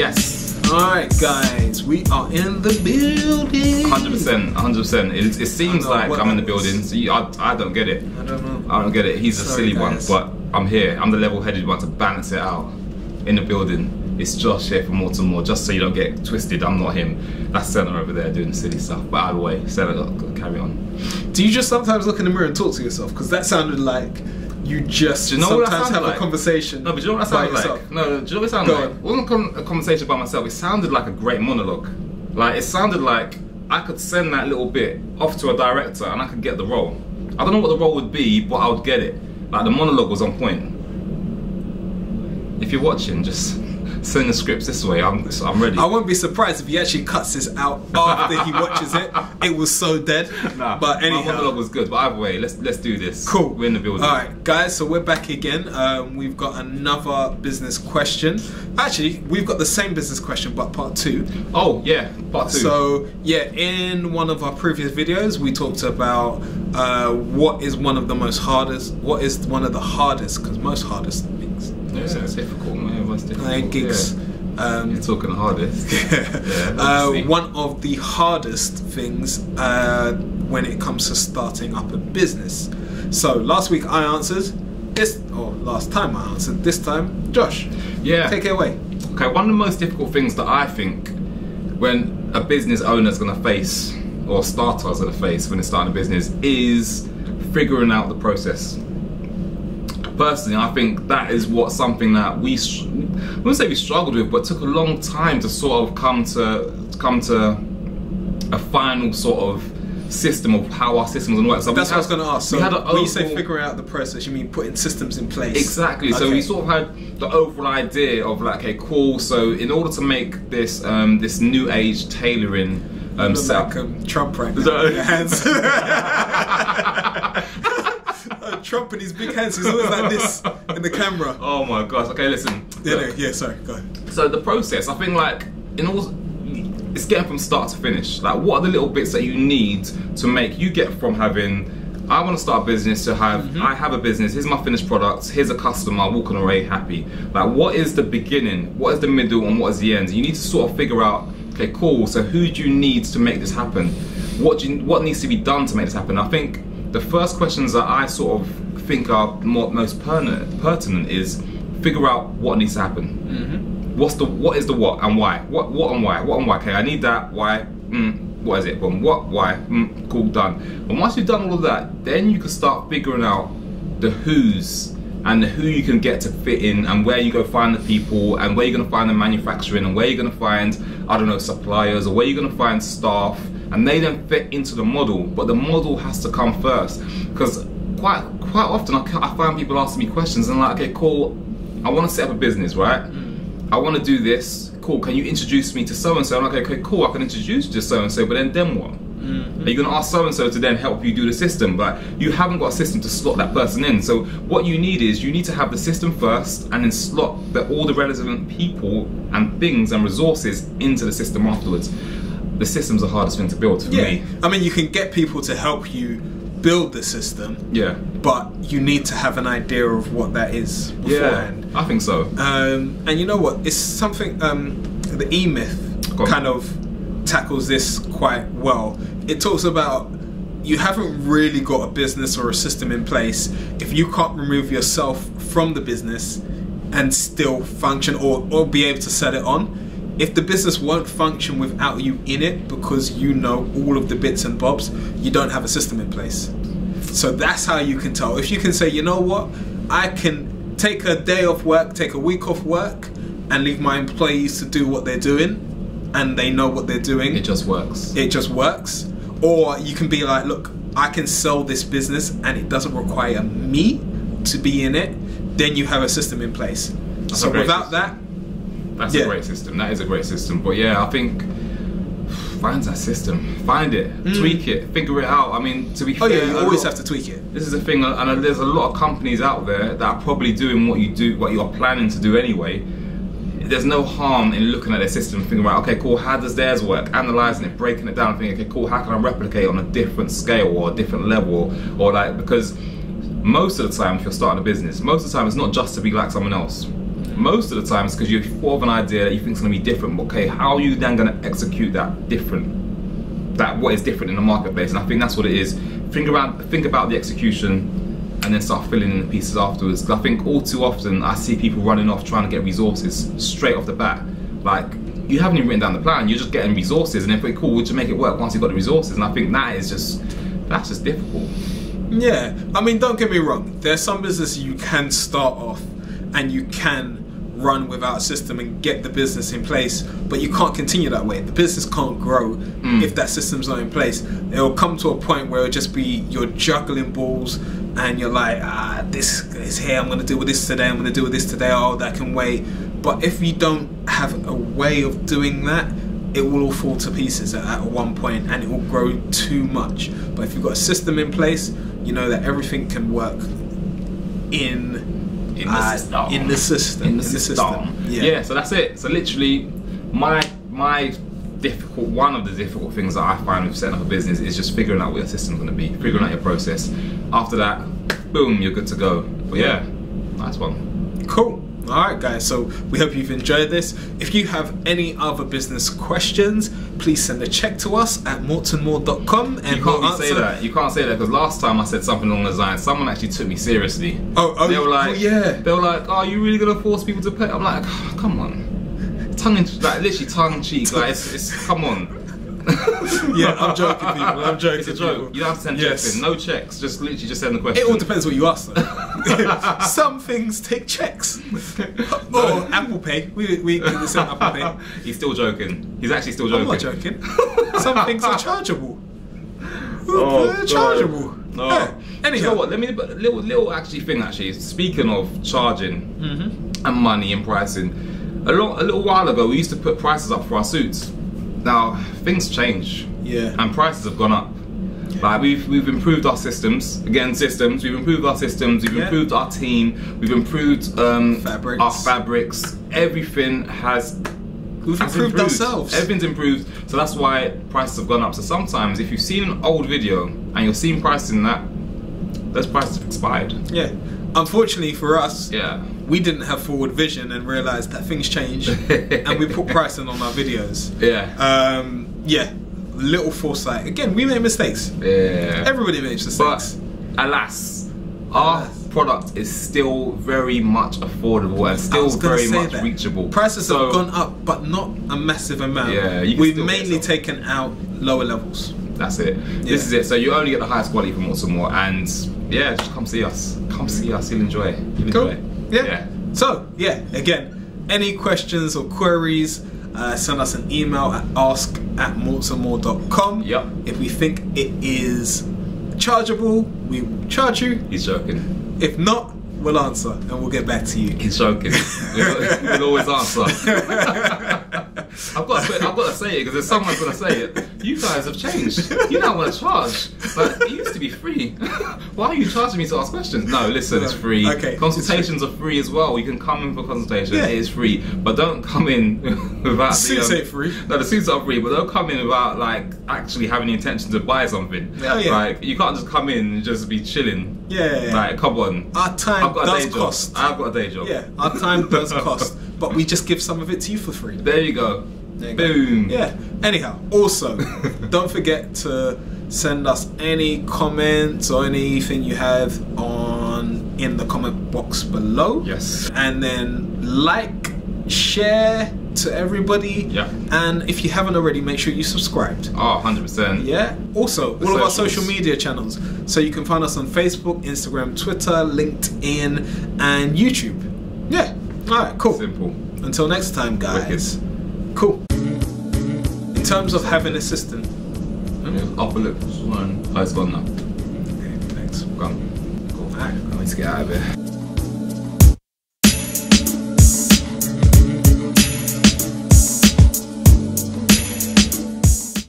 Yes. Alright guys, we are in the building. 100%, 100%. It seems like I'm in the building. So I don't get it. I don't know. I don't get it. He's a silly guys. one, but I'm here. I'm the level-headed one to balance it out. In the building. It's Josh here for Morts, just so you don't get twisted. I'm not him. That's Senna over there doing silly stuff. But either way, Senna, carry on. Do you just sometimes look in the mirror and talk to yourself? Because that sounded like you just sometimes have a conversation. No, but do you know what that sounded like? No, do you know what it sounded like? It wasn't a conversation by myself. It sounded like a great monologue. Like, it sounded like I could send that little bit off to a director and I could get the role. I don't know what the role would be, but I would get it. Like, the monologue was on point. If you're watching, just send the scripts this way. I'm ready. I won't be surprised if he actually cuts this out after he watches it. It was so dead. Nah, but anyhow, my monologue was good. But either way, let's do this. Cool. We're in the building. All right, guys. So we're back again. We've got another business question. Actually, we've got the same business question, but part 2. Oh yeah, part 2. So yeah, in one of our previous videos, we talked about what is one of the hardest, because most hardest things. Yeah, it's difficult, man. It's difficult. Gigs. Yeah. You're talking the hardest. One of the hardest things when it comes to starting up a business. So last week I answered this, or last time I answered. This time, Josh. Yeah. Take it away. Okay. One of the most difficult things that I think when a business owner is going to face, or starter is going to face when they're starting a business, is figuring out the process. Personally, I think that is something that I wouldn't say we struggled with, but took a long time to sort of come to a final sort of system of how our systems and work. So that's what I was going to ask. So when you say figuring out the process, you mean putting systems in place? Exactly. Okay. So we sort of had the overall idea of like, okay, cool. So in order to make this this new age tailoring setup, like Trump right now. Your hands. Trump and his big hands, he's always like this in the camera. Oh my gosh, okay, listen. Yeah, sorry, go ahead. So the process, I think like, it's getting from start to finish. Like, what are the little bits that you need to make you get from having, I want to start a business, to have, I have a business, here's my finished products, here's a customer, walking away happy. Like, what is the beginning, what is the middle, and what is the end? You need to sort of figure out, okay, cool, so who do you need to make this happen? What needs to be done to make this happen? I think the first questions that I sort of think are most pertinent is figure out what needs to happen. What is the what and why? What and why? What and why? Okay, I need that. Why? What is it? Boom. What? Why? Cool. Done. And once you've done all of that, then you can start figuring out the who's and who you can get to fit in, and where you go find the people, and where you're going to find the manufacturing, and where you're going to find, I don't know, suppliers, or where you're going to find staff, and they then fit into the model. But the model has to come first, because quite often I find people asking me questions and like, okay, cool, I want to set up a business, right? I want to do this. Cool, can you introduce me to so and so? I'm like, okay, cool, I can introduce you to so and so, but then what? Are you going to ask so and so to then help you do the system? But you haven't got a system to slot that person in. So what you need is, you need to have the system first, and then slot all the relevant people and things and resources into the system afterwards. The system's the hardest thing to build for me. I mean, you can get people to help you build the system. Yeah. But you need to have an idea of what that is beforehand. Yeah, I think so. And you know what? It's something, the E-Myth kind of tackles this quite well. It talks about, you haven't really got a business or a system in place if you can't remove yourself from the business and still function, or be able to set it on. If the business won't function without you in it, because you know all of the bits and bobs, you don't have a system in place. So that's how you can tell. If you can say, you know what, I can take a day off work, take a week off work, and leave my employees to do what they're doing, and they know what they're doing. It just works. It just works. Or you can be like, look, I can sell this business and it doesn't require me to be in it. Then you have a system in place. So without that, that's a great system. That is a great system. But yeah, I think find that system, find it, tweak it, figure it out. I mean, to be fair, you always have to tweak it. This is the thing, and there's a lot of companies out there that are probably doing what you are planning to do anyway. There's no harm in looking at their system and thinking about, okay, cool, how does theirs work? Analysing it, breaking it down, and thinking, okay, cool, how can I replicate on a different scale or a different level, or like, because most of the time, if you're starting a business, most of the time it's not just to be like someone else. most of the time it's because you've thought of an idea that you think is going to be different. But okay, how are you then going to execute that different? That what is different in the marketplace? And I think that's what it is. Think about the execution, and then start filling in the pieces afterwards. Because I think all too often I see people running off trying to get resources straight off the bat. Like, you haven't even written down the plan. You're just getting resources, and then cool, would you make it work once you've got the resources? And I think that's just difficult. Yeah, I mean, don't get me wrong. There's some businesses you can start off and you can run without a system and get the business in place, but you can't continue that way. The business can't grow if that system's not in place. It'll come to a point where it'll just be you're juggling balls and you're like, this is here, I'm going to deal with this today, I'm going to deal with this today, oh, that can wait. But if you don't have a way of doing that, it will all fall to pieces at one point, and it will grow too much. But if you've got a system in place, you know that everything can work in the system. Yeah, so that's it. So literally, one of the difficult things that I find with setting up a business is just figuring out what your system's going to be, figuring out your process. After that, boom, you're good to go. But yeah, nice one. Cool. Alright guys, so we hope you've enjoyed this. If you have any other business questions, please send a check to us at mortsandmore.com, and you can't say that. You can't say that, because last time I said something along the lines, someone actually took me seriously. They were like, "Oh, you really gonna force people to pay?" I'm like, oh, come on, literally tongue in cheek. Like, it's come on. Yeah, I'm joking, people. I'm joking. It's a joke. People. You don't have to send checks in. No checks. Just literally just send the question. It all depends what you ask though. Some things take checks. Or Apple Pay. We can send Apple Pay. He's still joking. He's actually still joking. I'm not joking. Some things are chargeable. They're chargeable. No. Yeah. Anyhow, you know what? Let me little thing. Speaking of charging and money and pricing, a little while ago we used to put prices up for our suits. Now things change, and prices have gone up. Like we've improved our systems. Again, systems. We've improved our systems. We've improved our team. We've improved our fabrics. Everything has. We've improved ourselves. Everything's improved. So that's why prices have gone up. So sometimes, if you've seen an old video and you're seeing prices in that, those prices have expired. Yeah. Unfortunately for us, yeah, we didn't have forward vision and realised that things change, and we put pricing on our videos. Yeah. Yeah. Little foresight. Again, we make mistakes. Yeah. Everybody makes mistakes. But alas, our product is still very much affordable and still very much reachable. Prices have gone up, but not a massive amount. Yeah. We've mainly taken out lower levels. That's it. Yeah. This is it. So you only get the highest quality from Morts and More, and yeah, just come see us. Come see us. You'll enjoy it. You'll enjoy it. Yeah. So yeah, again, any questions or queries, send us an email at ask@mortsandmore.com. Yep. If we think it is chargeable, we will charge you. He's joking. If not, we'll answer and we'll get back to you. He's joking. We'll always answer. I've got to say it, because if someone's going to say it, you guys have changed. You don't want to charge. But it used to be free. Why are you charging me to ask questions? No, listen, it's free. Okay. Consultations are free as well. You can come in for consultation. Yeah. It is free. But don't come in without... Suits ain't free. No, the suits are free, but don't come in without like actually having the intention to buy something. Yeah. Like, you can't just come in and just be chilling. Yeah. Like, come on. Our time does cost. I've got a day job. Yeah, our time does cost. But we just give some of it to you for free. There you go. Boom. Yeah. Anyhow, also, don't forget to send us any comments or anything you have in the comment box below. Yes. And then like, share to everybody. Yeah. And if you haven't already, make sure you subscribed. Oh, 100%. Yeah. Also, all of our social media channels. So you can find us on Facebook, Instagram, Twitter, LinkedIn, and YouTube. Yeah. Alright, cool. Simple. Until next time, guys. Wicked. Cool. In terms of having a system. Upper lip one. Oh, it's gone now. Okay, thanks. Gone. Cool. Alright. Let's get out of here.